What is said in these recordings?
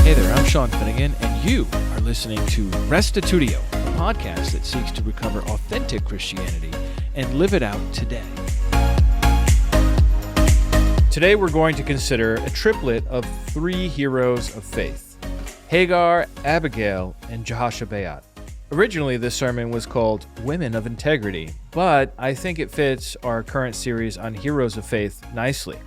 Hey there, I'm Sean Finnegan, and you are listening to Restitutio, a podcast that seeks to recover authentic Christianity and live it out today. Today we're going to consider a triplet of three heroes of faith: Hagar, Abigail, and Jehoshabeath. Originally, this sermon was called Women of Integrity, but I think it fits our current series on heroes of faith nicely.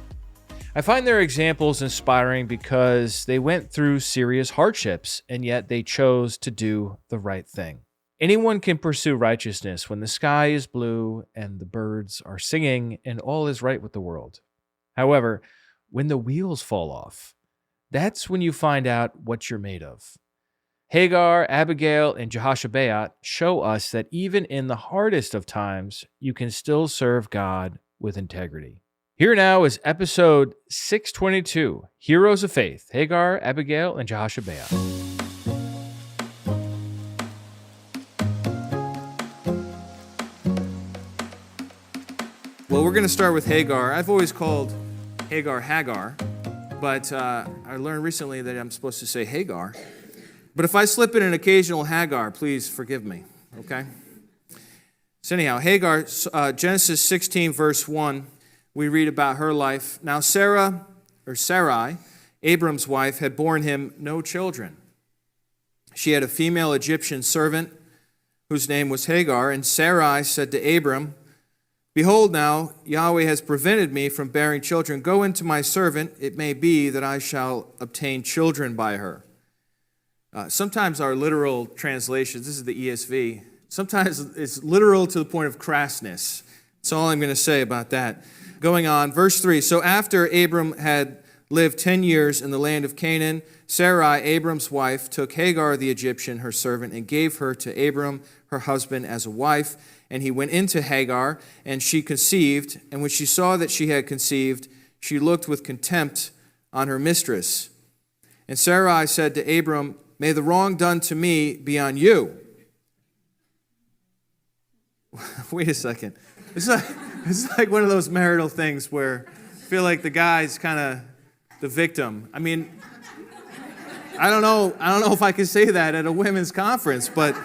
I find their examples inspiring because they went through serious hardships, and yet they chose to do the right thing. Anyone can pursue righteousness when the sky is blue and the birds are singing and all is right with the world. However, when the wheels fall off, that's when you find out what you're made of. Hagar, Abigail, and Jehoshabeath show us that even in the hardest of times, you can still serve God with integrity. Here now is episode 622, Heroes of Faith, Hagar, Abigail, and Jehoshabeath. Well, we're going to start with Hagar. I've always called Hagar Hagar, but I learned recently that I'm supposed to say Hagar. But if I slip in an occasional Hagar, please forgive me, okay? So anyhow, Hagar, Genesis 16, verse 1, we read about her life. Now Sarai, Abram's wife, had borne him no children. She had a female Egyptian servant whose name was Hagar, and Sarai said to Abram, "Behold now, Yahweh has prevented me from bearing children. Go into my servant, it may be that I shall obtain children by her." Sometimes our literal translations, this is the ESV, sometimes it's literal to the point of crassness. That's all I'm going to say about that. Going on, verse 3, so after Abram had lived 10 years in the land of Canaan, Sarai, Abram's wife, took Hagar the Egyptian, her servant, and gave her to Abram, her husband, as a wife. And he went into Hagar, and she conceived. And when she saw that she had conceived, she looked with contempt on her mistress. And Sarai said to Abram, "May the wrong done to me be on you." Wait a second. It's like one of those marital things where I feel like the guy's kind of the victim. I mean, I don't know if I can say that at a women's conference, but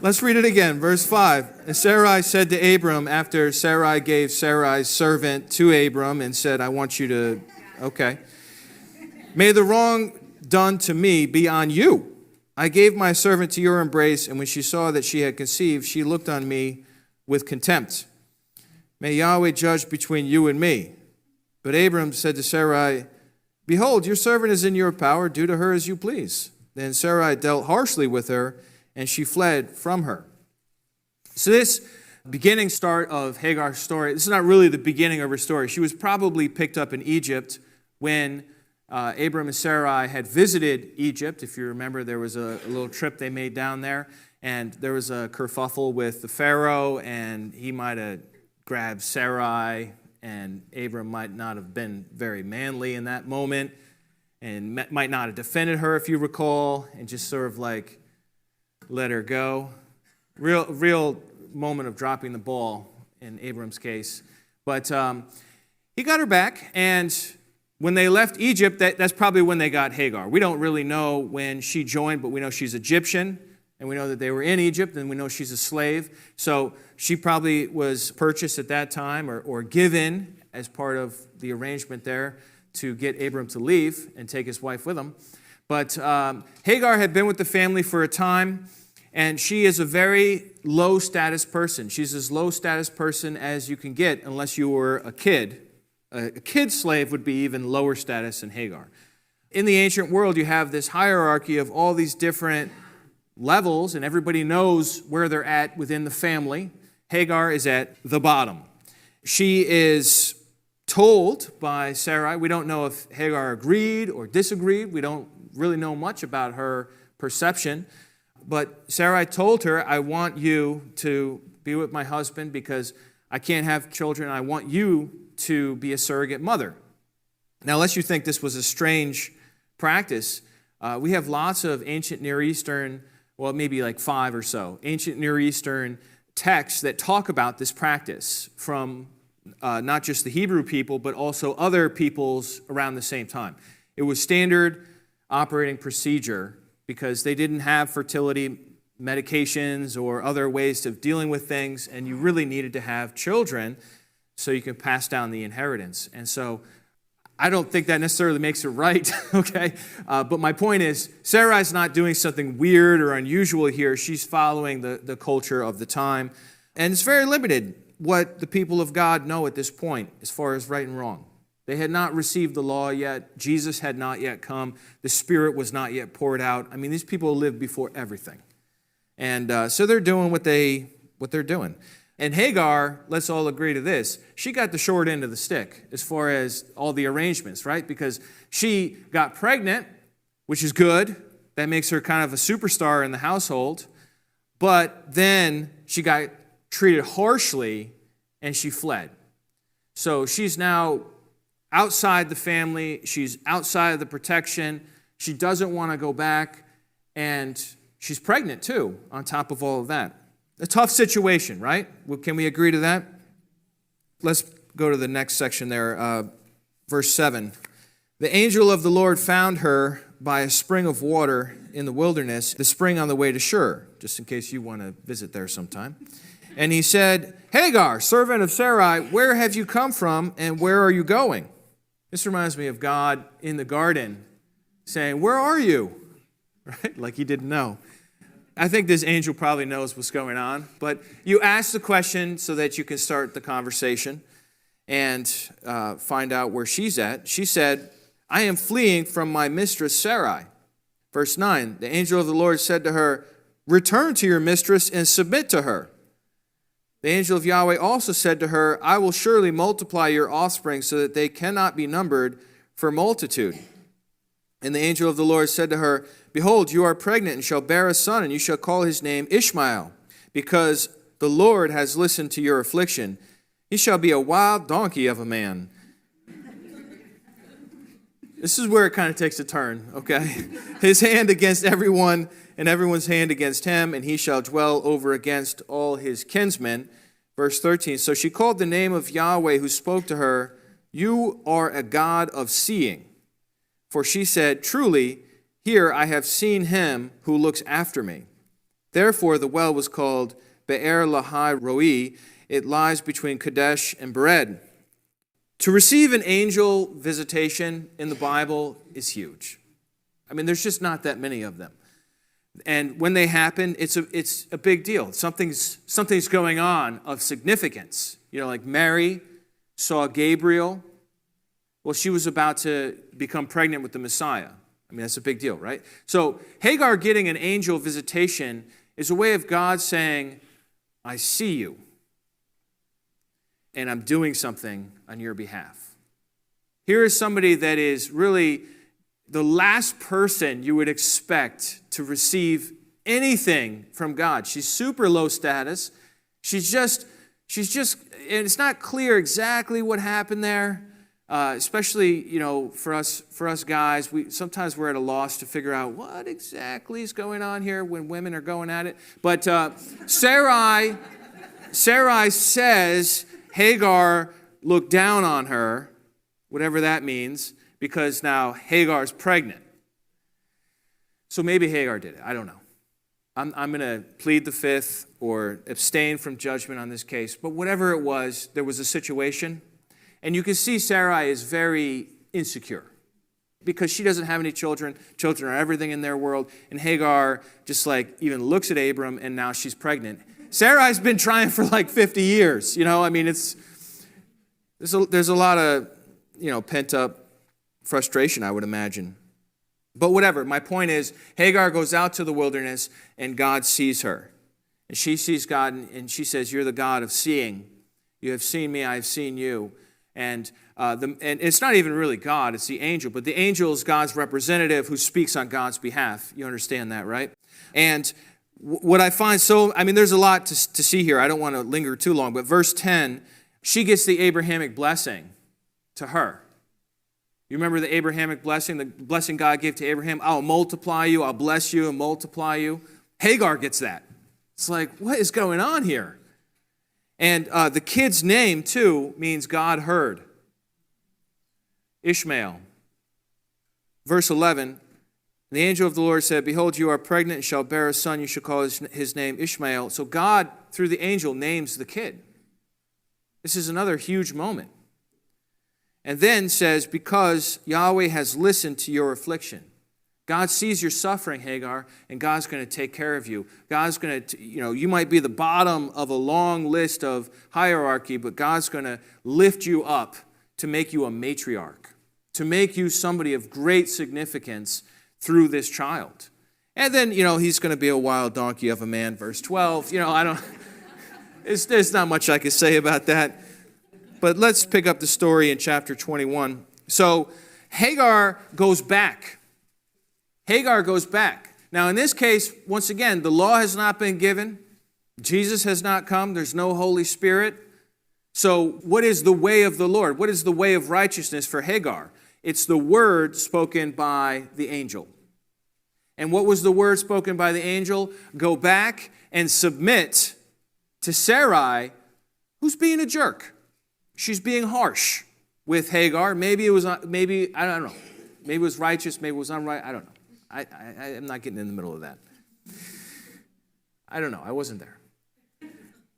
let's read it again. Verse 5. And Sarai said to Abram, after Sarai gave Sarai's servant to Abram and said, "I want you to," okay, "may the wrong done to me be on you. I gave my servant to your embrace, and when she saw that she had conceived, she looked on me with contempt. May Yahweh judge between you and me." But Abram said to Sarai, "Behold, your servant is in your power. Do to her as you please." Then Sarai dealt harshly with her, and she fled from her. So this beginning start of Hagar's story, this is not really the beginning of her story. She was probably picked up in Egypt when Abram and Sarai had visited Egypt. If you remember, there was a little trip they made down there, and there was a kerfuffle with the Pharaoh, and he might have grabbed Sarai, and Abram might not have been very manly in that moment, and might not have defended her, if you recall, and just sort of like let her go. Real moment of dropping the ball in Abram's case. But he got her back, and when they left Egypt, that's probably when they got Hagar. We don't really know when she joined, but we know she's Egyptian, and we know that they were in Egypt, and we know she's a slave. So she probably was purchased at that time or given as part of the arrangement there to get Abram to leave and take his wife with him. But Hagar had been with the family for a time, and she is a very low-status person. She's as low-status person as you can get unless you were a kid. A kid slave would be even lower status than Hagar. In the ancient world, you have this hierarchy of all these different levels, and everybody knows where they're at within the family. Hagar is at the bottom. She is told by Sarai, we don't know if Hagar agreed or disagreed. We don't really know much about her perception. But Sarai told her, "I want you to be with my husband because I can't have children. I want you to be a surrogate mother." Now, unless you think this was a strange practice, we have lots of ancient Near Eastern, well, maybe like 5 or so, ancient Near Eastern texts that talk about this practice from not just the Hebrew people, but also other peoples around the same time. It was standard operating procedure because they didn't have fertility medications or other ways of dealing with things, and you really needed to have children so you can pass down the inheritance. And so I don't think that necessarily makes it right, okay? But my point is, Sarai's not doing something weird or unusual here. She's following the culture of the time. And it's very limited what the people of God know at this point as far as right and wrong. They had not received the law yet. Jesus had not yet come. The Spirit was not yet poured out. I mean, these people lived before everything. And so they're doing what they're doing. And Hagar, let's all agree to this, she got the short end of the stick as far as all the arrangements, right? Because she got pregnant, which is good. That makes her kind of a superstar in the household. But then she got treated harshly and she fled. So she's now outside the family. She's outside of the protection. She doesn't want to go back. And she's pregnant too, on top of all of that. A tough situation, right? Can we agree to that? Let's go to the next section there, verse 7. The angel of the Lord found her by a spring of water in the wilderness, the spring on the way to Shur, just in case you want to visit there sometime. And he said, Hagar, servant of Sarai, where have you come from and where are you going? This reminds me of God in the garden saying, where are you? Right? Like he didn't know. I think this angel probably knows what's going on, but you ask the question so that you can start the conversation and find out where she's at. She said, I am fleeing from my mistress Sarai. Verse 9, the angel of the Lord said to her, return to your mistress and submit to her. The angel of Yahweh also said to her, I will surely multiply your offspring so that they cannot be numbered for multitude. And the angel of the Lord said to her, behold, you are pregnant and shall bear a son, and you shall call his name Ishmael, because the Lord has listened to your affliction. He shall be a wild donkey of a man. This is where it kind of takes a turn, okay? His hand against everyone, and everyone's hand against him, and he shall dwell over against all his kinsmen. Verse 13, so she called the name of Yahweh who spoke to her, you are a God of seeing. For she said, truly, here I have seen him who looks after me. Therefore the well was called Be'er Lahai Roi. It lies between Kadesh and Bered. To receive an angel visitation in the Bible is huge. I mean, there's just not that many of them. And when they happen, it's a big deal. Something's going on of significance. You know, like Mary saw Gabriel. Well, she was about to become pregnant with the Messiah. I mean, that's a big deal, right? So Hagar getting an angel visitation is a way of God saying, I see you, and I'm doing something on your behalf. Here is somebody that is really the last person you would expect to receive anything from God. She's super low status. She's just, and it's not clear exactly what happened there. Especially, you know, for us guys, sometimes we're at a loss to figure out what exactly is going on here when women are going at it. But Sarai says Hagar looked down on her, whatever that means, because now Hagar's pregnant. So maybe Hagar did it. I don't know. I'm going to plead the fifth or abstain from judgment on this case. But whatever it was, there was a situation. And you can see Sarai is very insecure because she doesn't have any children. Children are everything in their world. And Hagar just like even looks at Abram and now she's pregnant. Sarai's been trying for like 50 years. You know, I mean, there's a lot of, you know, pent up frustration, I would imagine. But whatever, my point is Hagar goes out to the wilderness and God sees her. And she sees God and she says, you're the God of seeing. You have seen me, I have seen you. And it's not even really God, it's the angel. But the angel is God's representative who speaks on God's behalf. You understand that, right? And what I find there's a lot to see here. I don't want to linger too long. But verse 10, she gets the Abrahamic blessing to her. You remember the Abrahamic blessing, the blessing God gave to Abraham? I'll multiply you, I'll bless you and multiply you. Hagar gets that. It's like, what is going on here? And the kid's name, too, means God heard. Ishmael. Verse 11, The angel of the Lord said, behold, you are pregnant and shall bear a son. You shall call his name Ishmael. So God, through the angel, names the kid. This is another huge moment. And then says, because Yahweh has listened to your affliction. God sees your suffering, Hagar, and God's going to take care of you. God's going to, you might be the bottom of a long list of hierarchy, but God's going to lift you up to make you a matriarch, to make you somebody of great significance through this child. And then, he's going to be a wild donkey of a man, verse 12. There's not much I can say about that. But let's pick up the story in chapter 21. So Hagar goes back. Now, in this case, once again, the law has not been given. Jesus has not come. There's no Holy Spirit. So what is the way of the Lord? What is the way of righteousness for Hagar? It's the word spoken by the angel. And what was the word spoken by the angel? Go back and submit to Sarai, who's being a jerk. She's being harsh with Hagar. Maybe, I don't know. Maybe it was righteous, maybe it was unright. I don't know. I'm not getting in the middle of that. I don't know. I wasn't there.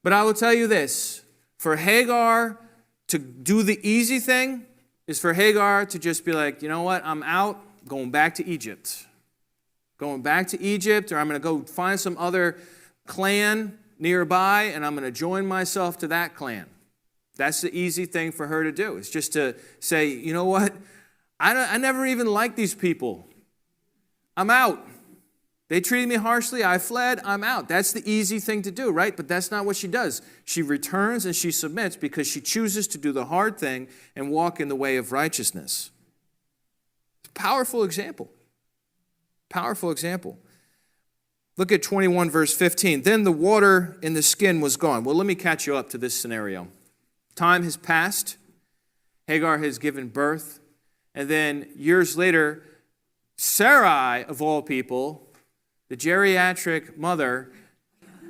But I will tell you this. For Hagar to do the easy thing is for Hagar to just be like, you know what? I'm out, going back to Egypt. Or I'm going to go find some other clan nearby, and I'm going to join myself to that clan. That's the easy thing for her to do. It's just to say, you know what? I never even liked these people. I'm out. They treated me harshly. I fled. I'm out. That's the easy thing to do, right? But that's not what she does. She returns and she submits because she chooses to do the hard thing and walk in the way of righteousness. It's a powerful example. Powerful example. Look at 21 verse 15. Then the water in the skin was gone. Well, let me catch you up to this scenario. Time has passed. Hagar has given birth. And then years later, Sarai, of all people, the geriatric mother,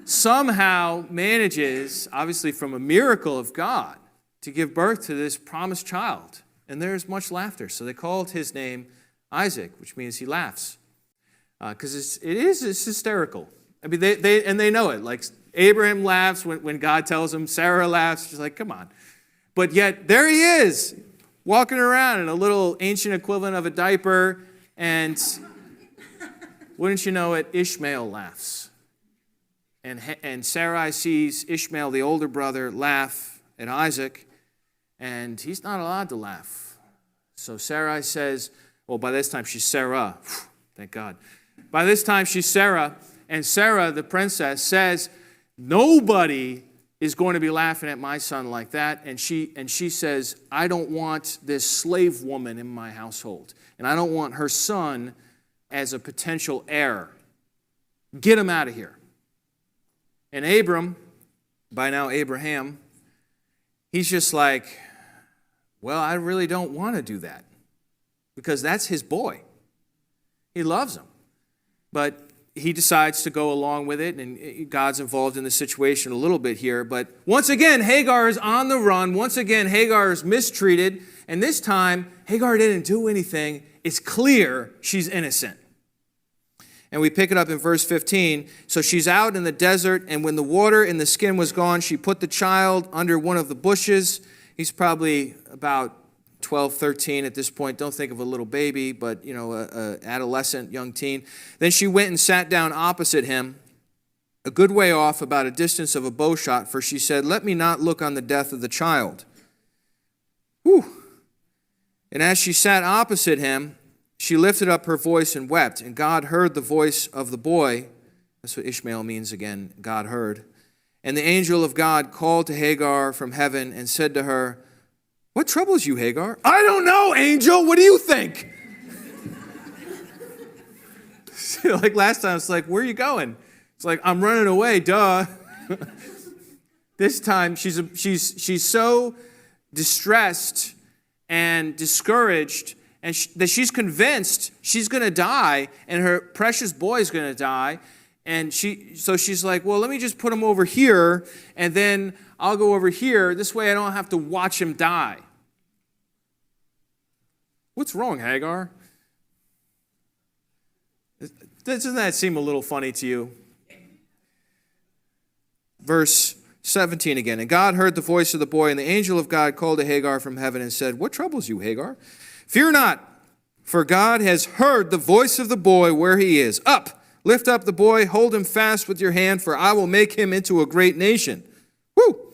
somehow manages, obviously from a miracle of God, to give birth to this promised child. And there's much laughter. So they called his name Isaac, which means he laughs. Because it's hysterical. I mean, they know it. Like Abraham laughs when God tells him. Sarah laughs. She's like, come on. But yet there he is, walking around in a little ancient equivalent of a diaper. And wouldn't you know it, Ishmael laughs. And Sarai sees Ishmael, the older brother, laugh at Isaac. And he's not allowed to laugh. So Sarai says, well, by this time she's Sarah. Thank God. By this time she's Sarah, and Sarah, the princess, says, nobody is going to be laughing at my son like that. And she says, I don't want this slave woman in my household, and I don't want her son as a potential heir. Get him out of here. And Abram, by now Abraham, he's just like, well, I really don't want to do that, because that's his boy. He loves him. But he decides to go along with it, and God's involved in the situation a little bit here. But once again, Hagar is on the run. Once again, Hagar is mistreated. And this time, Hagar didn't do anything. It's clear she's innocent. And we pick it up in verse 15. So she's out in the desert, and when the water in the skin was gone, she put the child under one of the bushes. He's probably about 12, 13 at this point. Don't think of a little baby, but, a adolescent, young teen. Then she went and sat down opposite him, a good way off, about a distance of a bow shot, for she said, let me not look on the death of the child. Whew. And as she sat opposite him, she lifted up her voice and wept, and God heard the voice of the boy. That's what Ishmael means again, God heard. And the angel of God called to Hagar from heaven and said to her, what troubles you, Hagar? I don't know, angel. What do you think? Like last time, it's like, where are you going? It's like, I'm running away, duh. This time, she's so distressed and discouraged, and that she's convinced she's going to die, and her precious boy is going to die. And so she's like, well, let me just put him over here, and then I'll go over here. This way I don't have to watch him die. What's wrong, Hagar? Doesn't that seem a little funny to you? Verse 17 again. And God heard the voice of the boy, and the angel of God called to Hagar from heaven and said, "What troubles you, Hagar? Fear not, for God has heard the voice of the boy where he is. Up, lift up the boy, hold him fast with your hand, for I will make him into a great nation." Woo!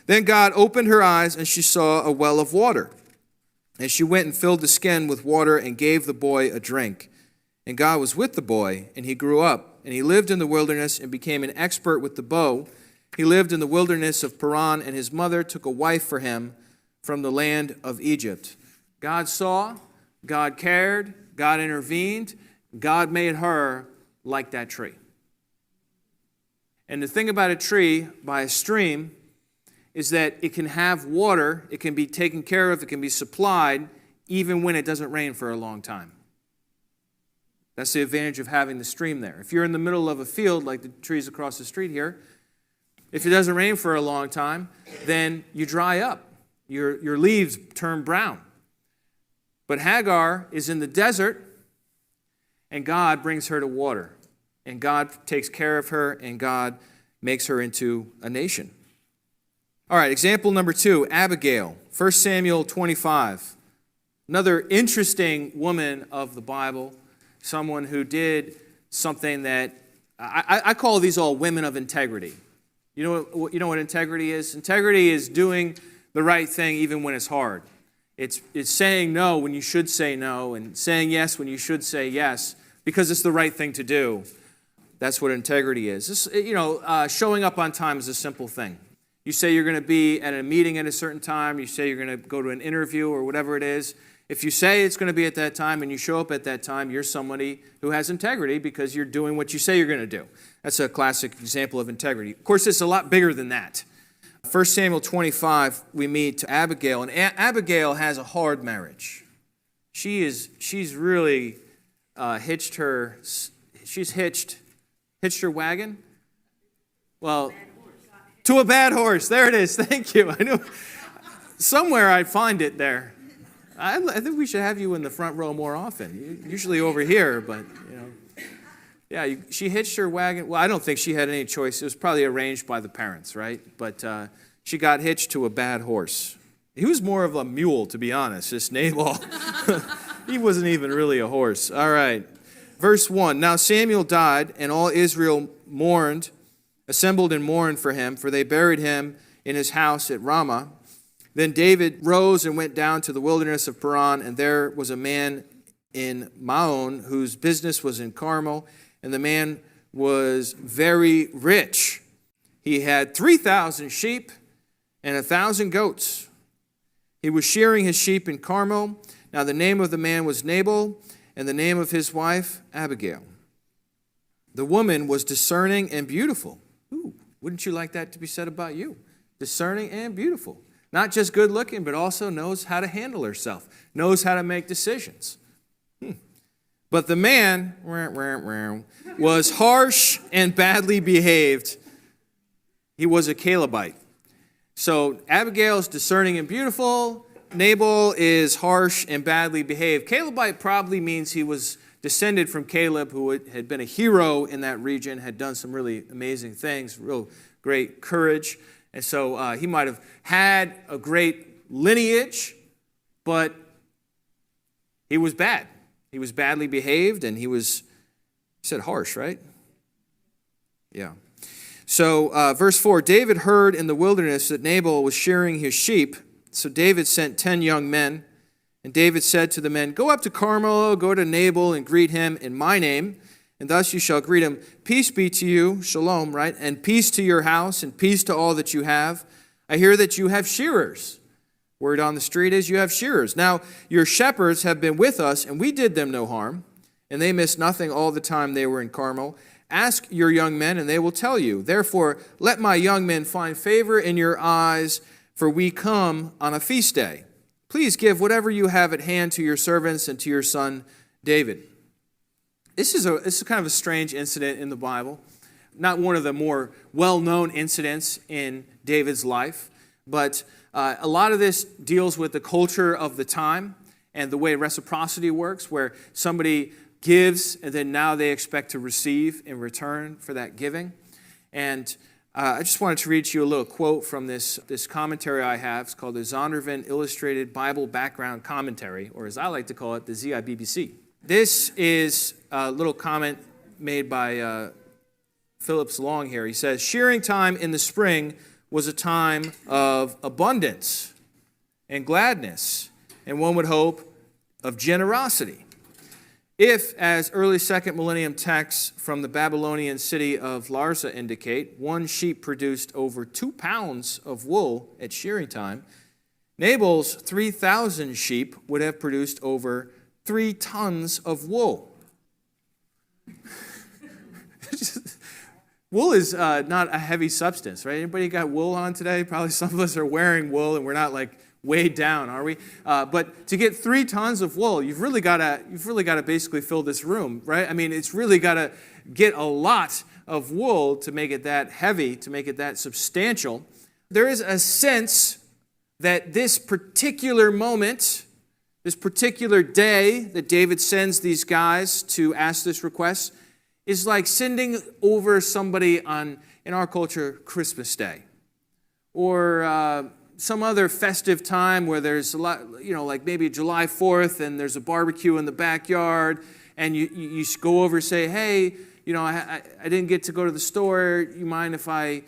Then God opened her eyes, and she saw a well of water. And she went and filled the skin with water and gave the boy a drink. And God was with the boy, and he grew up, and he lived in the wilderness and became an expert with the bow. He lived in the wilderness of Paran, and his mother took a wife for him from the land of Egypt. God saw, God cared, God intervened, God made her like that tree. And the thing about a tree by a stream is that it can have water, it can be taken care of, it can be supplied, even when it doesn't rain for a long time. That's the advantage of having the stream there. If you're in the middle of a field, like the trees across the street here, if it doesn't rain for a long time, then you dry up. Your leaves turn brown. But Hagar is in the desert, and God brings her to water. And God takes care of her, and God makes her into a nation. All right, example number 2, Abigail, 1 Samuel 25. Another interesting woman of the Bible, someone who did something that, I call these all women of integrity. You know what integrity is? Integrity is doing the right thing even when it's hard. It's saying no when you should say no, and saying yes when you should say yes, because it's the right thing to do. That's what integrity is. Showing up on time is a simple thing. You say you're going to be at a meeting at a certain time. You say you're going to go to an interview or whatever it is. If you say it's going to be at that time and you show up at that time, you're somebody who has integrity because you're doing what you say you're going to do. That's a classic example of integrity. Of course, it's a lot bigger than that. 1 Samuel 25, we meet Abigail, and Abigail has a hard marriage. She's really hitched her wagon. Well, to a bad horse. There it is. Thank you. I knew somewhere I'd find it there. I think we should have you in the front row more often. Usually over here, but yeah. She hitched her wagon. Well, I don't think she had any choice. It was probably arranged by the parents, right? But she got hitched to a bad horse. He was more of a mule, to be honest. This Nabal, he wasn't even really a horse. All right. Verse 1. Now Samuel died, and all Israel assembled and mourned for him, for they buried him in his house at Ramah. Then David rose and went down to the wilderness of Paran, and there was a man in Maon whose business was in Carmel, and the man was very rich. He had 3,000 sheep and 1,000 goats. He was shearing his sheep in Carmel. Now the name of the man was Nabal, and the name of his wife Abigail. The woman was discerning and beautiful. Ooh, wouldn't you like that to be said about you? Discerning and beautiful. Not just good looking, but also knows how to handle herself, knows how to make decisions. But the man was harsh and badly behaved. He was a Calebite. So Abigail is discerning and beautiful. Nabal is harsh and badly behaved. Calebite probably means he was descended from Caleb, who had been a hero in that region, had done some really amazing things, real great courage. And so he might have had a great lineage, but he was bad. He was badly behaved, and he said harsh, right? Yeah. So verse 4, David heard in the wilderness that Nabal was shearing his sheep. So David sent 10 young men, and David said to the men, "Go up to Carmel, go to Nabal, and greet him in my name. And thus you shall greet him. Peace be to you," shalom, right? "And peace to your house, and peace to all that you have. I hear that you have shearers." Word on the street is you have shearers. "Now your shepherds have been with us, and we did them no harm, and they missed nothing all the time they were in Carmel. Ask your young men, and they will tell you. Therefore, let my young men find favor in your eyes, for we come on a feast day. Please give whatever you have at hand to your servants and to your son David." This is kind of a strange incident in the Bible. Not one of the more well-known incidents in David's life, but a lot of this deals with the culture of the time and the way reciprocity works, where somebody gives, and then now they expect to receive in return for that giving. And I just wanted to read to you a little quote from this commentary I have. It's called the Zondervan Illustrated Bible Background Commentary, or as I like to call it, the ZIBBC. This is a little comment made by Phillips Long here. He says, shearing time in the spring was a time of abundance and gladness, and one would hope of generosity. If, as early second millennium texts from the Babylonian city of Larsa indicate, one sheep produced over 2 pounds of wool at shearing time, Nabal's 3,000 sheep would have produced over 3 tons of wool. Wool is not a heavy substance, right? Anybody got wool on today? Probably some of us are wearing wool and we're not like weighed down, are we? But to get 3 tons of wool, you've really got to basically fill this room, right? I mean, it's really got to get a lot of wool to make it that heavy, to make it that substantial. There is a sense that this particular moment, this particular day that David sends these guys to ask this request, is like sending over somebody on, in our culture, Christmas Day, or some other festive time where there's a lot, like maybe July 4th and there's a barbecue in the backyard, and you go over and say, hey, I didn't get to go to the store. You mind if I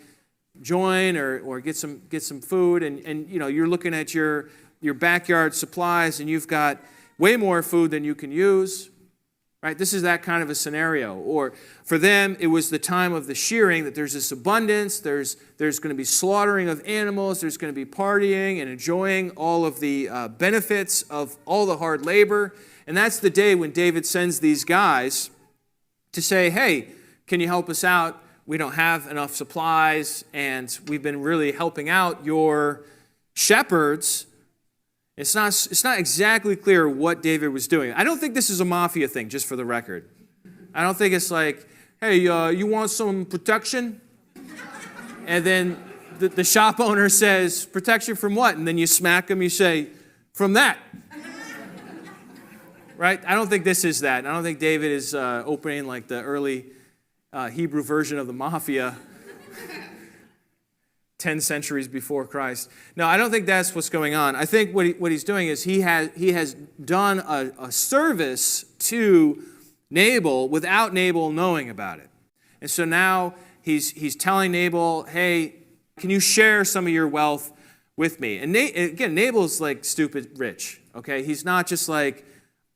join or get some food? And you're looking at your backyard supplies and you've got way more food than you can use. Right? This is that kind of a scenario. Or for them, it was the time of the shearing, that there's this abundance, there's going to be slaughtering of animals, there's going to be partying and enjoying all of the benefits of all the hard labor. And that's the day when David sends these guys to say, hey, can you help us out? We don't have enough supplies, and we've been really helping out your shepherds. It's not exactly clear what David was doing. I don't think this is a mafia thing, just for the record. I don't think it's like, hey, you want some protection? And then the shop owner says, protection from what? And then you smack him, you say, from that. Right? I don't think this is that. I don't think David is opening like the early Hebrew version of the mafia 10 centuries before Christ. No, I don't think that's what's going on. I think what he's doing is he has done a service to Nabal without Nabal knowing about it. And so now he's telling Nabal, hey, can you share some of your wealth with me? And again, Nabal's like stupid rich, okay? He's not just like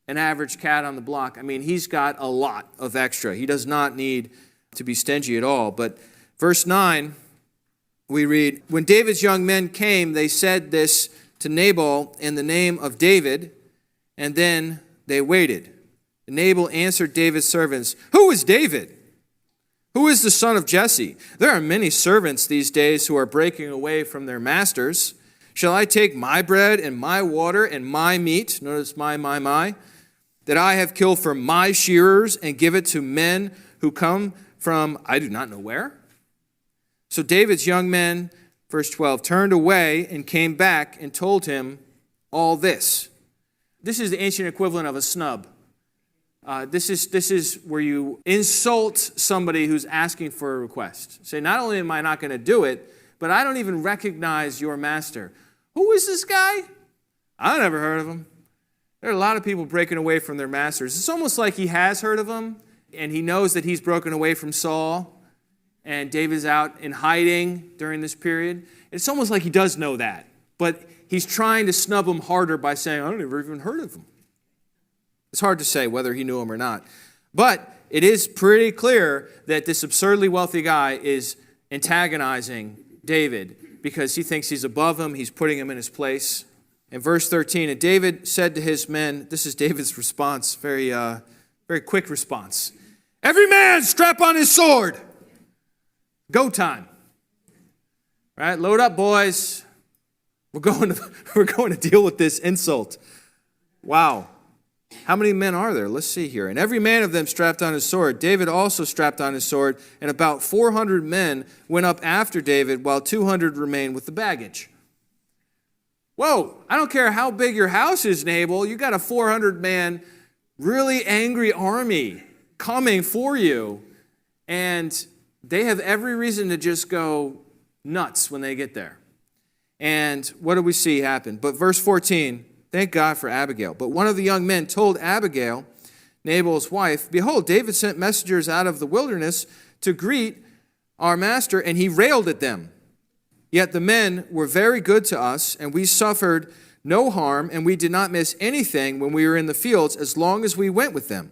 an average cat on the block. I mean, he's got a lot of extra. He does not need to be stingy at all. But verse 9, we read, when David's young men came, they said this to Nabal in the name of David, and then they waited. And Nabal answered David's servants, who is David? Who is the son of Jesse? There are many servants these days who are breaking away from their masters. Shall I take my bread and my water and my meat, notice my, that I have killed for my shearers and give it to men who come from I do not know where? So David's young men, verse 12, turned away and came back and told him all this. This is the ancient equivalent of a snub. This is where you insult somebody who's asking for a request. Say, not only am I not going to do it, but I don't even recognize your master. Who is this guy? I never heard of him. There are a lot of people breaking away from their masters. It's almost like he has heard of them, and he knows that he's broken away from Saul, and David's out in hiding during this period. It's almost like he does know that, but he's trying to snub him harder by saying, I don't ever even heard of him. It's hard to say whether he knew him or not. But it is pretty clear that this absurdly wealthy guy is antagonizing David because he thinks he's above him, he's putting him in his place. In verse 13, and David said to his men, this is David's response, very quick response. Every man strap on his sword. Go time. Right? Load up, boys. We're going to deal with this insult. Wow. How many men are there? Let's see here. And every man of them strapped on his sword. David also strapped on his sword, and about 400 men went up after David, while 200 remained with the baggage. Whoa, I don't care how big your house is, Nabal. You got a 400-man really angry army coming for you, and they have every reason to just go nuts when they get there. And what do we see happen? But verse 14, thank God for Abigail. But one of the young men told Abigail, Nabal's wife, behold, David sent messengers out of the wilderness to greet our master, and he railed at them. Yet the men were very good to us, and we suffered no harm, and we did not miss anything when we were in the fields as long as we went with them.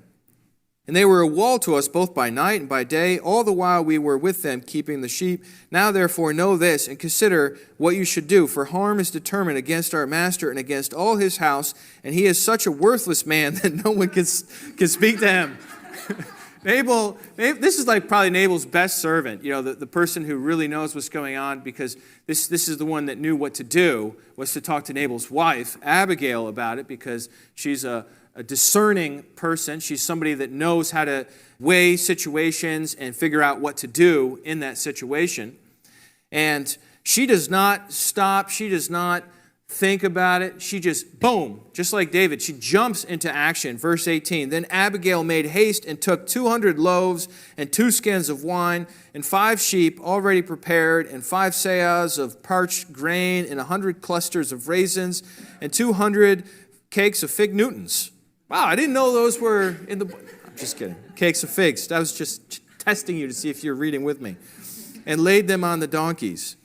And they were a wall to us both by night and by day, all the while we were with them keeping the sheep. Now therefore know this, and consider what you should do, for harm is determined against our master and against all his house, and he is such a worthless man that no one can speak to him. Nabal, this is like probably Nabal's best servant, the person who really knows what's going on, because this is the one that knew what to do, was to talk to Nabal's wife, Abigail, about it, because she's a discerning person. She's somebody that knows how to weigh situations and figure out what to do in that situation. And she does not stop. She does not think about it. She just, boom, just like David, she jumps into action. Verse 18, then Abigail made haste and took 200 loaves and 2 skins of wine and 5 sheep already prepared and 5 seahs of parched grain and 100 clusters of raisins and 200 cakes of fig Newtons. Wow, I didn't know those were in the... I'm just kidding. Cakes of figs. I was just testing you to see if you're reading with me. And laid them on the donkeys.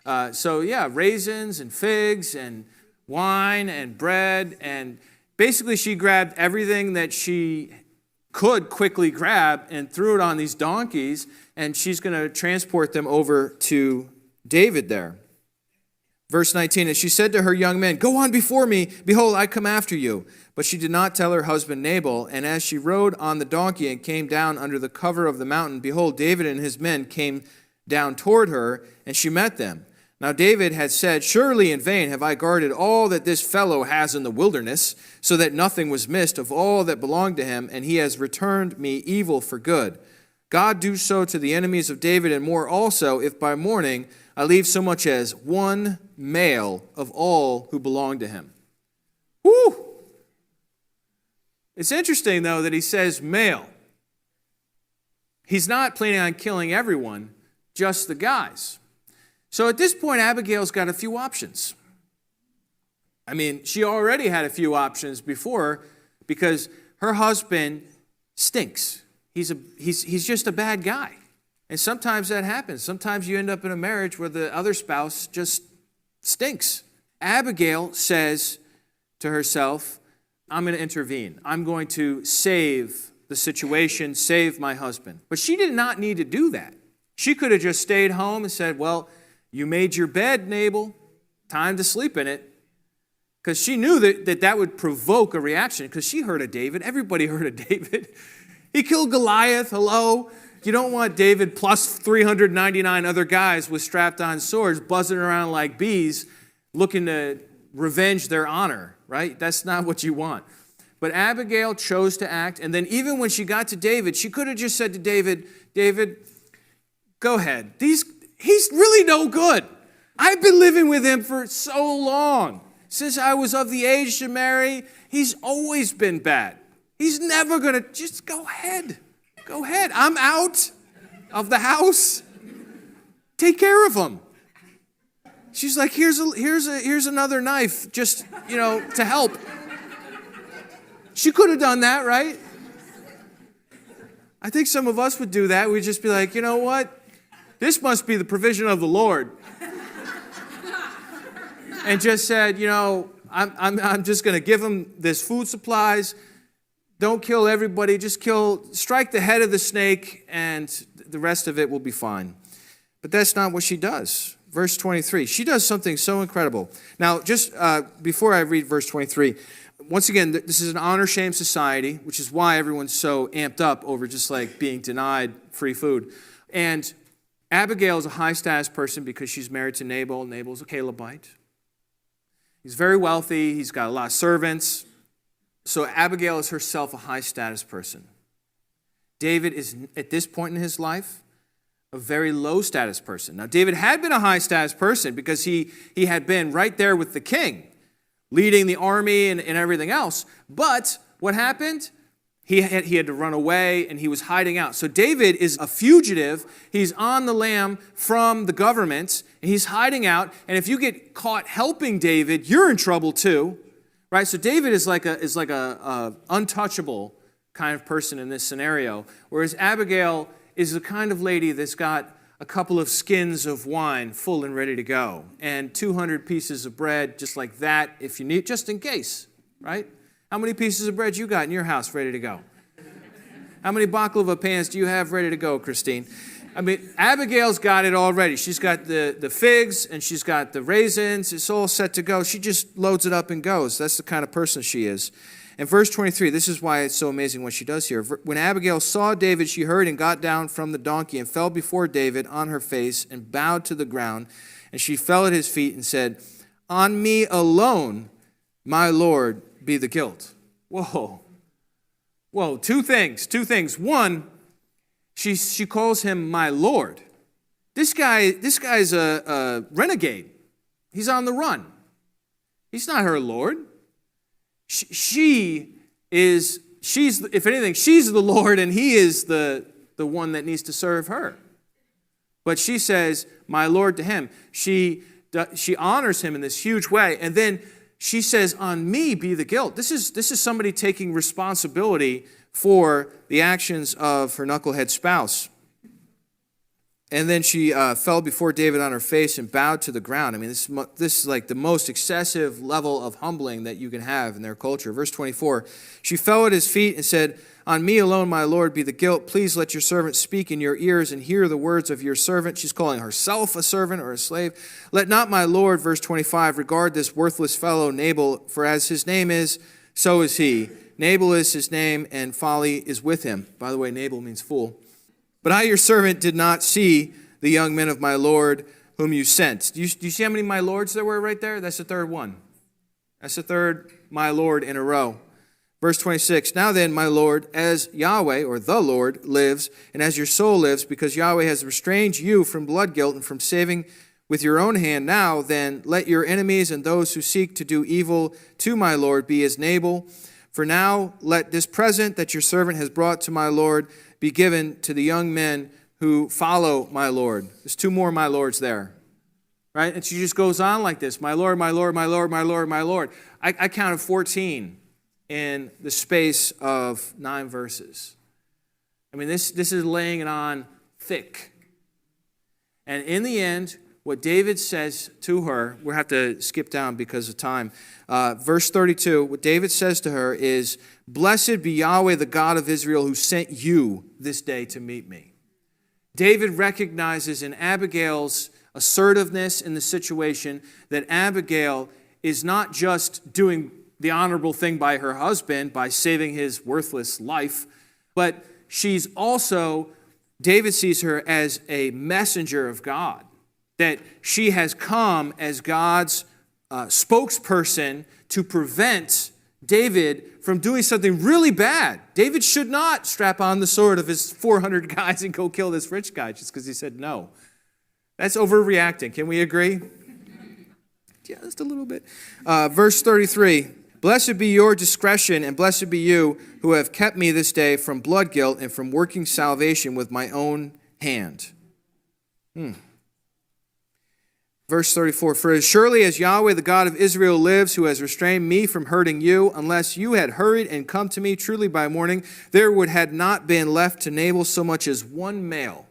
Raisins and figs and wine and bread. And basically she grabbed everything that she could quickly grab and threw it on these donkeys. And she's going to transport them over to David there. Verse 19, and she said to her young men, go on before me. Behold, I come after you. But she did not tell her husband Nabal. And as she rode on the donkey and came down under the cover of the mountain, behold, David and his men came down toward her, and she met them. Now David had said, surely in vain have I guarded all that this fellow has in the wilderness, so that nothing was missed of all that belonged to him, and he has returned me evil for good. God do so to the enemies of David, and more also, if by morning I leave so much as one male of all who belong to him. Woo! It's interesting, though, that he says male. He's not planning on killing everyone, just the guys. So at this point, Abigail's got a few options. I mean, she already had a few options before because her husband stinks. He's just a bad guy. And sometimes that happens. Sometimes you end up in a marriage where the other spouse just stinks. Abigail says to herself, I'm going to intervene. I'm going to save the situation, save my husband. But she did not need to do that. She could have just stayed home and said, well, you made your bed, Nabal. Time to sleep in it. Because she knew that would provoke a reaction, because she heard of David. Everybody heard of David. He killed Goliath. Hello. You don't want David plus 399 other guys with strapped-on swords buzzing around like bees looking to revenge their honor, right? That's not what you want. But Abigail chose to act, and then even when she got to David, she could have just said to David, David, go ahead. He's really no good. I've been living with him for so long. Since I was of the age to marry, he's always been bad. He's never going to, just go ahead. Go ahead. I'm out of the house. Take care of him. She's like, here's another knife, just, to help. She could have done that, right? I think some of us would do that. We'd just be like, you know what? This must be the provision of the Lord. And just said, I'm just going to give him this food supplies. Don't kill everybody. Just strike the head of the snake, and the rest of it will be fine. But that's not what she does. Verse 23, she does something so incredible. Now, just before I read verse 23, once again, this is an honor-shame society, which is why everyone's so amped up over just like being denied free food. And Abigail is a high-status person because she's married to Nabal. Nabal's a Calebite. He's very wealthy. He's got a lot of servants. So Abigail is herself a high-status person. David is, at this point in his life, a very low-status person. Now, David had been a high-status person because he had been right there with the king, leading the army and everything else. But what happened? He had to run away, and he was hiding out. So David is a fugitive. He's on the lam from the government, and he's hiding out. And if you get caught helping David, you're in trouble too, right? So David is like a untouchable kind of person in this scenario, whereas Abigail is the kind of lady that's got a couple of skins of wine full and ready to go, and 200 pieces of bread just like that if you need, just in case, right? How many pieces of bread you got in your house ready to go? How many baklava pans do you have ready to go, Christine? I mean, Abigail's got it already. She's got the figs and she's got the raisins. It's all set to go. She just loads it up and goes. That's the kind of person she is. In verse 23, this is why it's so amazing what she does here. When Abigail saw David, she heard and got down from the donkey and fell before David on her face and bowed to the ground. And she fell at his feet and said, "On me alone, my Lord, be the guilt." Whoa. Two things. One, she calls him my Lord. This guy's a renegade. He's on the run. He's not her Lord. She's if anything, she's the Lord, and he is the one that needs to serve her. But she says, "My Lord," to him. She honors him in this huge way, and then she says, "On me be the guilt." This is somebody taking responsibility for the actions of her knucklehead spouse. And then she fell before David on her face and bowed to the ground. I mean, this is like the most excessive level of humbling that you can have in their culture. Verse 24, she fell at his feet and said, "On me alone, my Lord, be the guilt. Please let your servant speak in your ears and hear the words of your servant." She's calling herself a servant or a slave. "Let not my Lord," verse 25, "regard this worthless fellow Nabal, for as his name is, so is he. Nabal is his name, and folly is with him." By the way, Nabal means fool. "But I, your servant, did not see the young men of my Lord whom you sent." Do you see how many my lords there were right there? That's the third one. That's the third my Lord in a row. Verse 26, "Now then, my Lord, as Yahweh, or the Lord, lives, and as your soul lives, because Yahweh has restrained you from blood guilt and from saving with your own hand, now then, let your enemies and those who seek to do evil to my Lord be as Nabal. For now, let this present that your servant has brought to my Lord be given to the young men who follow my Lord." There's two more my Lords there, right? And she just goes on like this, "My Lord, my Lord, my Lord, my Lord, my Lord." I counted 14 in the space of 9 verses. I mean, this is laying it on thick. And in the end, what David says to her, we'll have to skip down because of time. Verse 32, what David says to her is, "Blessed be Yahweh, the God of Israel, who sent you this day to meet me." David recognizes in Abigail's assertiveness in the situation that Abigail is not just doing the honorable thing by her husband, by saving his worthless life, but she's also, David sees her as a messenger of God, that she has come as God's spokesperson to prevent David from doing something really bad. David should not strap on the sword of his 400 guys and go kill this rich guy just because he said no. That's overreacting. Can we agree? Yeah, just a little bit. Verse 33, "Blessed be your discretion, and blessed be you who have kept me this day from blood guilt and from working salvation with my own hand." Verse 34, "For as surely as Yahweh, the God of Israel, lives, who has restrained me from hurting you, unless you had hurried and come to me truly by morning, there would have not been left to Nabal so much as one male."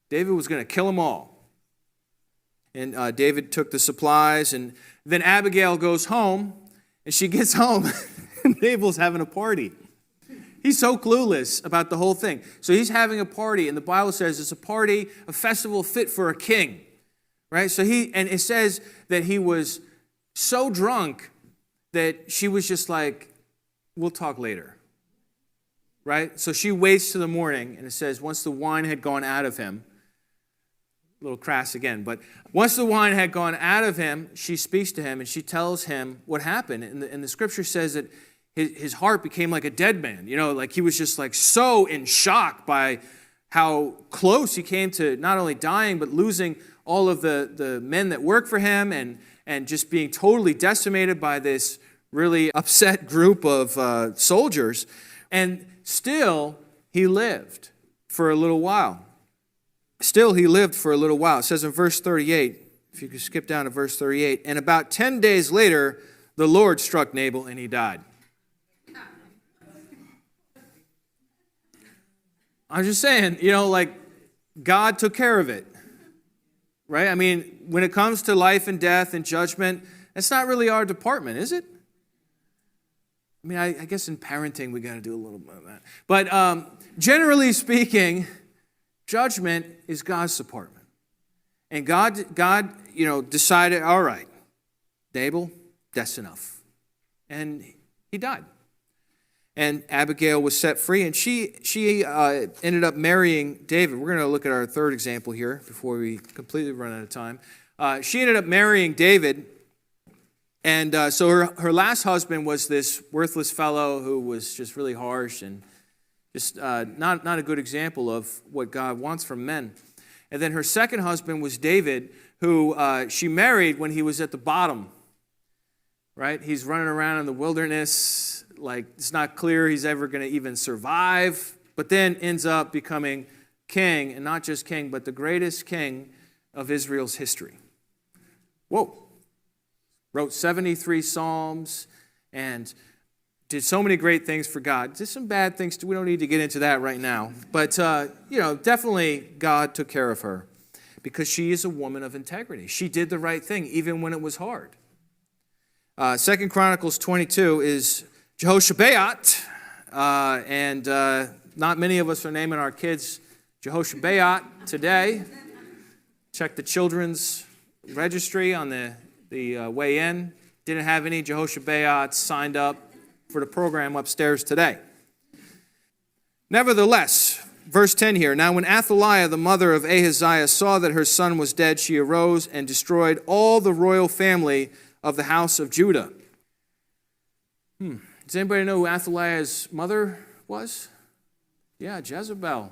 David was going to kill them all. And David took the supplies, and then Abigail goes home, and she gets home, and Nabal's having a party. He's so clueless about the whole thing. So he's having a party, and the Bible says it's a party, a festival fit for a king. Right? So and it says that he was so drunk that she was just like, "We'll talk later." Right? So she waits till the morning, and it says once the wine had gone out of him, a little crass again, but once the wine had gone out of him, she speaks to him and she tells him what happened. And the scripture says that his heart became like a dead man. Like he was just like so in shock by how close he came to not only dying, but losing all of the men that work for him and just being totally decimated by this really upset group of soldiers. And still, he lived for a little while. Still, he lived for a little while. It says in verse 38, if you could skip down to verse 38, and about 10 days later, the Lord struck Nabal and he died. I'm just saying, God took care of it, right? I mean, when it comes to life and death and judgment, it's not really our department, is it? I mean, I guess in parenting, we got to do a little bit of that. But generally speaking, judgment is God's department. And God, decided, all right, Nabal, that's enough. And he died. And Abigail was set free, and she ended up marrying David. We're going to look at our third example here before we completely run out of time. She ended up marrying David, and so her last husband was this worthless fellow who was just really harsh and just not a good example of what God wants from men. And then her second husband was David, who she married when he was at the bottom, right? He's running around in the wilderness, like it's not clear he's ever going to even survive, but then ends up becoming king, and not just king, but the greatest king of Israel's history. Whoa. Wrote 73 Psalms and did so many great things for God. Did some bad things too. We don't need to get into that right now. But, definitely God took care of her because she is a woman of integrity. She did the right thing even when it was hard. 2 Chronicles 22 is Jehoshabeath, and not many of us are naming our kids Jehoshabeath today. Check the children's registry on the way in. Didn't have any Jehoshabeaths signed up for the program upstairs today. Nevertheless, verse 10 here, now when Athaliah, the mother of Ahaziah, saw that her son was dead, she arose and destroyed all the royal family of the house of Judah. Does anybody know who Athaliah's mother was? Yeah, Jezebel.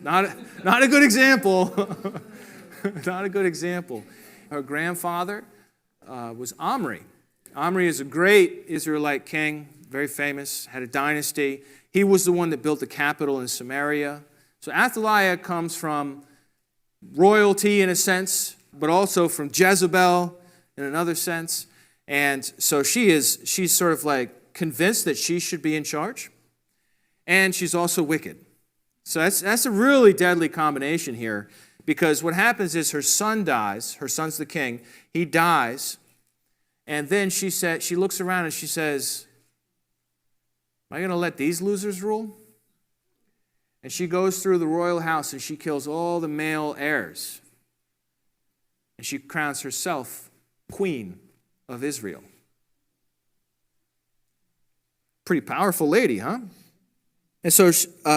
Not a good example. Not a good example. Her grandfather was Omri. Omri is a great Israelite king, very famous, had a dynasty. He was the one that built the capital in Samaria. So Athaliah comes from royalty in a sense, but also from Jezebel in another sense. And so she's sort of like convinced that she should be in charge. And she's also wicked. So that's a really deadly combination here, because what happens is her son dies. Her son's the king. He dies. And then she looks around and she says, am I going to let these losers rule? And she goes through the royal house and she kills all the male heirs. And she crowns herself queen of Israel. Pretty powerful lady, huh? And so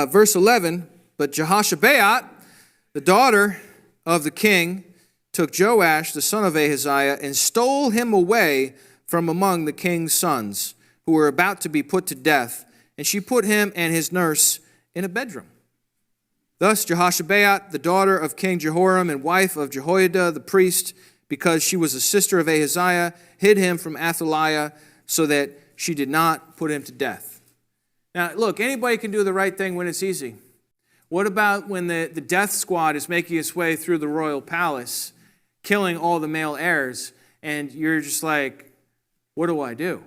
verse 11, but Jehoshabeath, the daughter of the king, took Joash, the son of Ahaziah, and stole him away from among the king's sons, who were about to be put to death, and she put him and his nurse in a bedroom. Thus Jehoshabeath, the daughter of King Jehoram and wife of Jehoiada the priest, because she was a sister of Ahaziah, hid him from Athaliah so that she did not put him to death. Now, look, anybody can do the right thing when it's easy. What about when the death squad is making its way through the royal palace, killing all the male heirs, and you're just like, what do I do?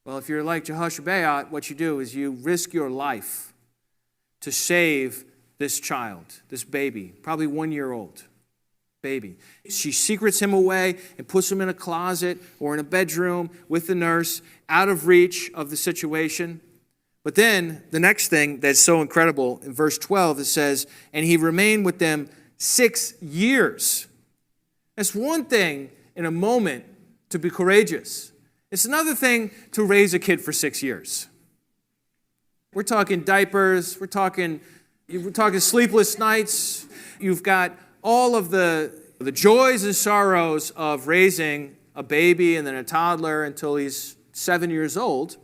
Well, if you're like Jehoshabeath, what you do is you risk your life to save this child, this baby, probably 1-year-old baby. She secrets him away and puts him in a closet or in a bedroom with the nurse, out of reach of the situation. But then the next thing that's so incredible, in verse 12, it says, and he remained with them 6 years. That's one thing in a moment to be courageous. It's another thing to raise a kid for 6 years. We're talking diapers, we're talking sleepless nights. You've got all of the joys and sorrows of raising a baby and then a toddler until he's 7 years old.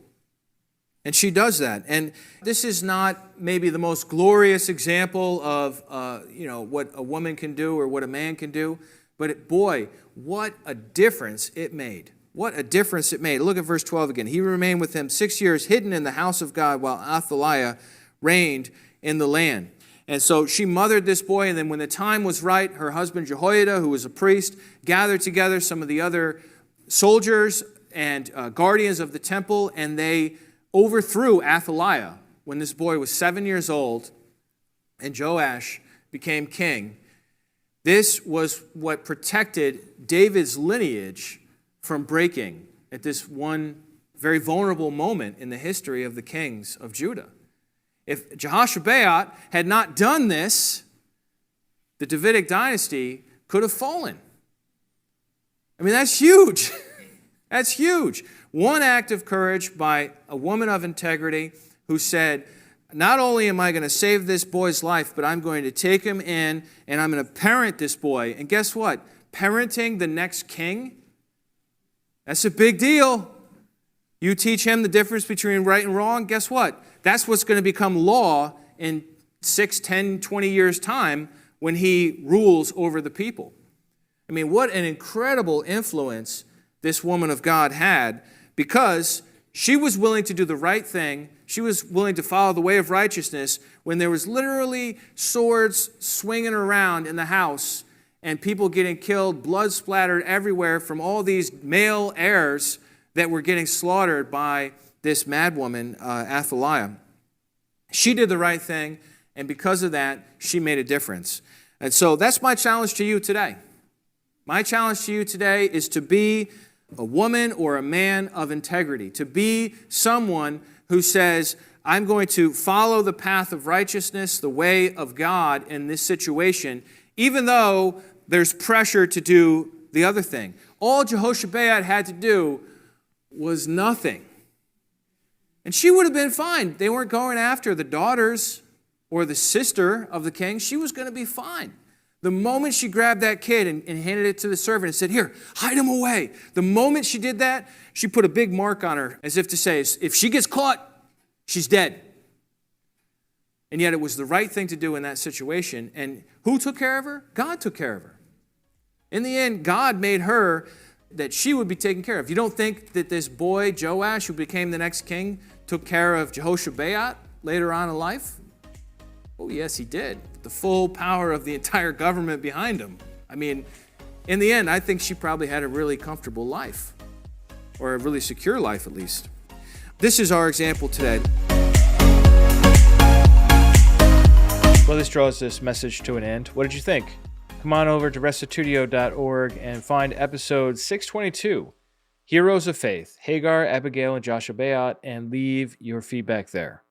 And she does that. And this is not maybe the most glorious example of what a woman can do or what a man can do. But boy, what a difference it made. What a difference it made. Look at verse 12 again. He remained with him 6 years, hidden in the house of God, while Athaliah reigned in the land. And so she mothered this boy, and then when the time was right, her husband Jehoiada, who was a priest, gathered together some of the other soldiers and guardians of the temple, and they overthrew Athaliah when this boy was 7 years old, and Joash became king. This was what protected David's lineage from breaking at this one very vulnerable moment in the history of the kings of Judah. If Jehoshabeath had not done this, the Davidic dynasty could have fallen. I mean, that's huge. That's huge. One act of courage by a woman of integrity who said, not only am I going to save this boy's life, but I'm going to take him in and I'm going to parent this boy. And guess what? Parenting the next king, that's a big deal. You teach him the difference between right and wrong, guess what? That's what's going to become law in 6, 10, 20 years' time when he rules over the people. I mean, what an incredible influence this woman of God had, because she was willing to do the right thing. She was willing to follow the way of righteousness when there was literally swords swinging around in the house and people getting killed, blood splattered everywhere from all these male heirs that were getting slaughtered by this madwoman, Athaliah. She did the right thing, and because of that, she made a difference. And so that's my challenge to you today. My challenge to you today is to be a woman or a man of integrity, to be someone who says, I'm going to follow the path of righteousness, the way of God in this situation, even though there's pressure to do the other thing. All Jehoshabeath had to do was nothing. And she would have been fine. They weren't going after the daughters or the sister of the king. She was going to be fine. The moment she grabbed that kid and handed it to the servant and said, here, hide him away. The moment she did that, she put a big mark on her as if to say, if she gets caught, she's dead. And yet it was the right thing to do in that situation. And who took care of her? God took care of her. In the end, God made her that she would be taken care of. You don't think that this boy, Joash, who became the next king, took care of Jehoshabeath later on in life? Oh, yes, he did. The full power of the entire government behind him. I mean, in the end, I think she probably had a really comfortable life, or a really secure life at least. This is our example today. Well, this draws this message to an end. What did you think? Come on over to restitutio.org and find episode 622, Heroes of Faith, Hagar, Abigail, and Jehoshabeath, and leave your feedback there.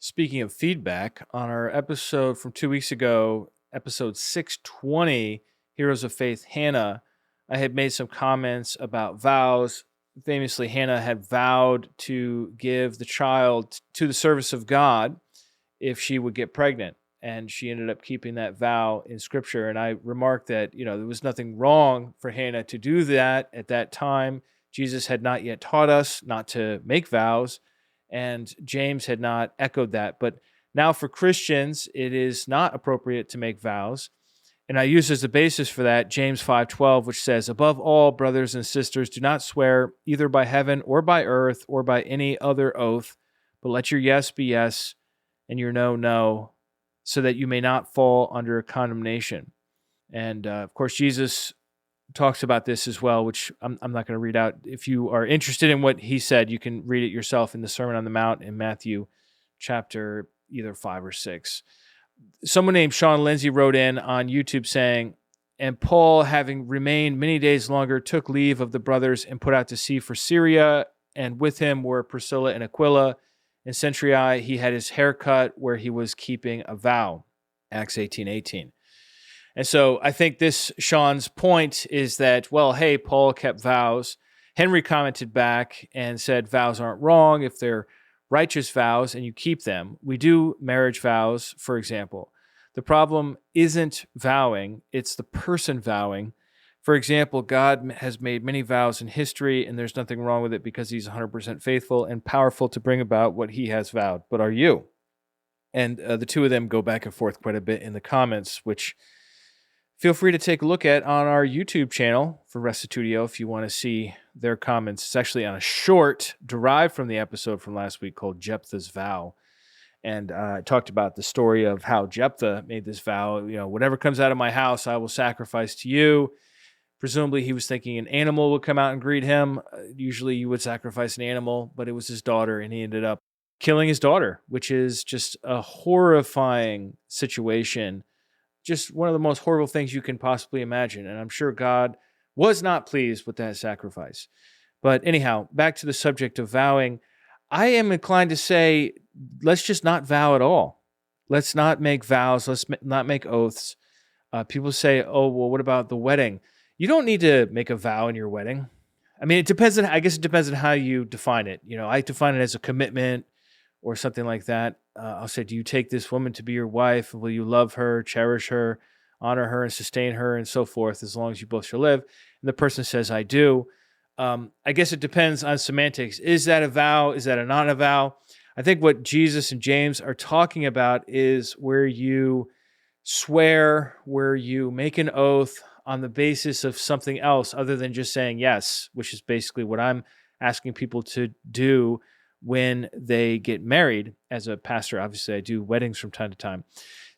Speaking of feedback, on our episode from 2 weeks ago, episode 620, Heroes of Faith, Hannah, I had made some comments about vows. Famously, Hannah had vowed to give the child to the service of God if she would get pregnant. And she ended up keeping that vow in Scripture. And I remarked that, there was nothing wrong for Hannah to do that at that time. Jesus had not yet taught us not to make vows, and James had not echoed that. But now for Christians, it is not appropriate to make vows. And I use as the basis for that James 5:12, which says, above all, brothers and sisters, do not swear either by heaven or by earth or by any other oath, but let your yes be yes and your no, no, so that you may not fall under condemnation. And of course, Jesus talks about this as well, which I'm not going to read out. If you are interested in what he said, you can read it yourself in the Sermon on the Mount in Matthew chapter either 5 or 6. Someone named Sean Lindsay wrote in on YouTube saying, and Paul, having remained many days longer, took leave of the brothers and put out to sea for Syria, and with him were Priscilla and Aquila. In Centuria, he had his hair cut where he was keeping a vow, Acts 18:18. And so I think this, Sean's point is that, well, hey, Paul kept vows. Henry commented back and said vows aren't wrong if they're righteous vows and you keep them. We do marriage vows, for example. The problem isn't vowing, it's the person vowing. For example, God has made many vows in history, and there's nothing wrong with it because he's 100% faithful and powerful to bring about what he has vowed. But are you? And the two of them go back and forth quite a bit in the comments, which feel free to take a look at on our YouTube channel for Restitutio if you want to see their comments. It's actually on a short derived from the episode from last week called Jephthah's Vow. And I talked about the story of how Jephthah made this vow, whatever comes out of my house, I will sacrifice to you. Presumably he was thinking an animal would come out and greet him. Usually you would sacrifice an animal, but it was his daughter, and he ended up killing his daughter, which is just a horrifying situation. Just one of the most horrible things you can possibly imagine. And I'm sure God was not pleased with that sacrifice. But anyhow, back to the subject of vowing. I am inclined to say, let's just not vow at all. Let's not make vows. Let's not make oaths. People say, oh, well, what about the wedding? You don't need to make a vow in your wedding. I mean, I guess it depends on how you define it. I define it as a commitment or something like that. I'll say, do you take this woman to be your wife? Will you love her, cherish her, honor her, and sustain her, and so forth, as long as you both shall live? And the person says, I do. I guess it depends on semantics. Is that a vow? Is that a not a vow? I think what Jesus and James are talking about is where you swear, where you make an oath on the basis of something else other than just saying yes, which is basically what I'm asking people to do when they get married. As a pastor, obviously, I do weddings from time to time.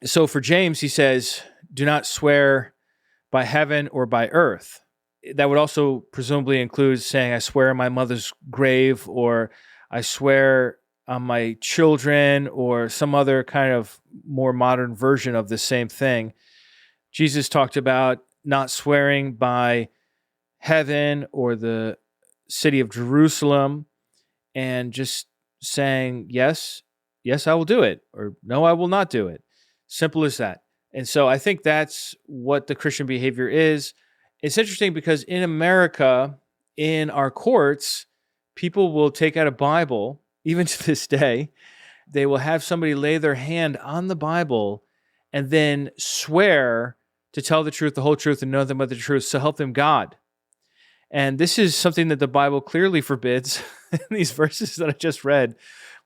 So for James, he says, do not swear by heaven or by earth. That would also presumably include saying, I swear on my mother's grave, or I swear on my children, or some other kind of more modern version of the same thing. Jesus talked about not swearing by heaven or the city of Jerusalem, and just saying, yes, I will do it, or no, I will not do it. Simple as that. And so I think that's what the Christian behavior is. It's interesting because in America, in our courts, people will take out a Bible, even to this day. They will have somebody lay their hand on the Bible and then swear to tell the truth, the whole truth, and nothing but the truth, so help them God. And this is something that the Bible clearly forbids in these verses that I just read,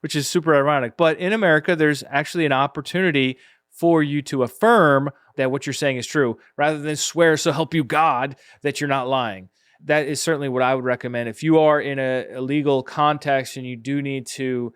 which is super ironic. But in America, there's actually an opportunity for you to affirm that what you're saying is true, rather than swear, so help you God, that you're not lying. That is certainly what I would recommend. If you are in a legal context and you do need to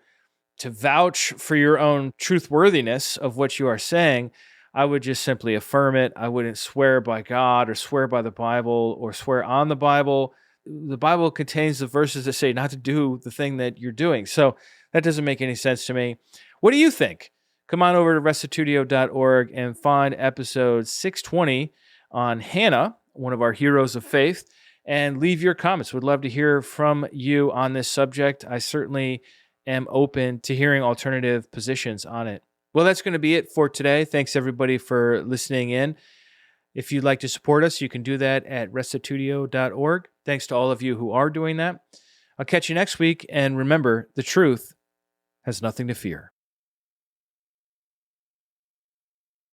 vouch for your own truthworthiness of what you are saying, I would just simply affirm it. I wouldn't swear by God or swear by the Bible or swear on the Bible. The Bible contains the verses that say not to do the thing that you're doing. So that doesn't make any sense to me. What do you think? Come on over to restitutio.org and find episode 620 on Hannah, one of our heroes of faith, and leave your comments. We'd love to hear from you on this subject. I certainly am open to hearing alternative positions on it. Well, that's going to be it for today. Thanks, everybody, for listening in. If you'd like to support us, you can do that at restitutio.org. Thanks to all of you who are doing that. I'll catch you next week, and remember, the truth has nothing to fear.